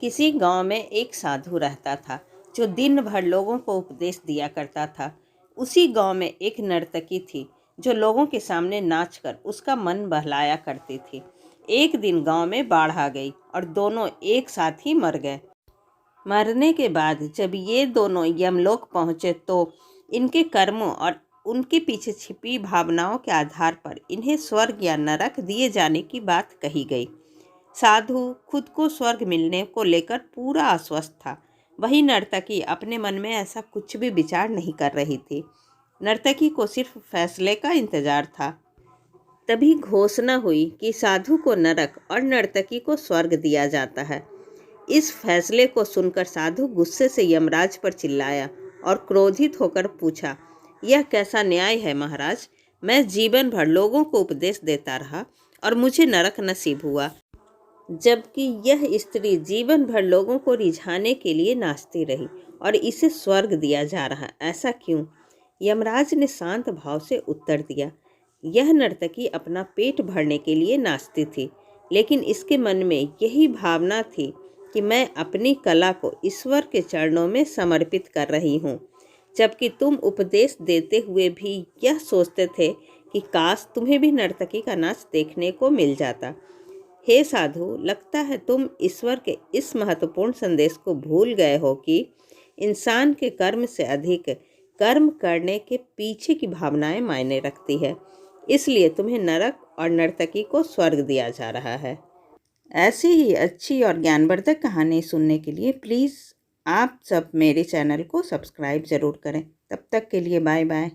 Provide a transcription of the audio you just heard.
किसी गांव में एक साधु रहता था जो दिन भर लोगों को उपदेश दिया करता था। उसी गांव में एक नर्तकी थी जो लोगों के सामने नाचकर उसका मन बहलाया करती थी। एक दिन गांव में बाढ़ आ गई और दोनों एक साथ ही मर गए। मरने के बाद जब ये दोनों यमलोक पहुँचे तो इनके कर्मों और उनके पीछे छिपी भावनाओं के आधार पर इन्हें स्वर्ग या नरक दिए जाने की बात कही गई। साधु खुद को स्वर्ग मिलने को लेकर पूरा आश्वस्त था। वही नर्तकी अपने मन में ऐसा कुछ भी विचार नहीं कर रही थी। नर्तकी को सिर्फ फैसले का इंतजार था। तभी घोषणा हुई कि साधु को नरक और नर्तकी को स्वर्ग दिया जाता है। इस फैसले को सुनकर साधु गुस्से से यमराज पर चिल्लाया और क्रोधित होकर पूछा, यह कैसा न्याय है महाराज? मैं जीवन भर लोगों को उपदेश देता रहा और मुझे नरक नसीब हुआ, जबकि यह स्त्री जीवन भर लोगों को रिझाने के लिए नाचती रही और इसे स्वर्ग दिया जा रहा। ऐसा क्यों? यमराज ने शांत भाव से उत्तर दिया, यह नर्तकी अपना पेट भरने के लिए नाचती थी, लेकिन इसके मन में यही भावना थी कि मैं अपनी कला को ईश्वर के चरणों में समर्पित कर रही हूँ, जबकि तुम उपदेश देते हुए भी यह सोचते थे कि काश तुम्हें भी नर्तकी का नाच देखने को मिल जाता। हे साधु, लगता है तुम ईश्वर के इस महत्वपूर्ण संदेश को भूल गए हो कि इंसान के कर्म से अधिक कर्म करने के पीछे की भावनाएं मायने रखती है। इसलिए तुम्हें नरक और नर्तकी को स्वर्ग दिया जा रहा है। ऐसी ही अच्छी और ज्ञानवर्धक कहानी सुनने के लिए प्लीज़ आप सब मेरे चैनल को सब्सक्राइब ज़रूर करें। तब तक के लिए बाय बाय।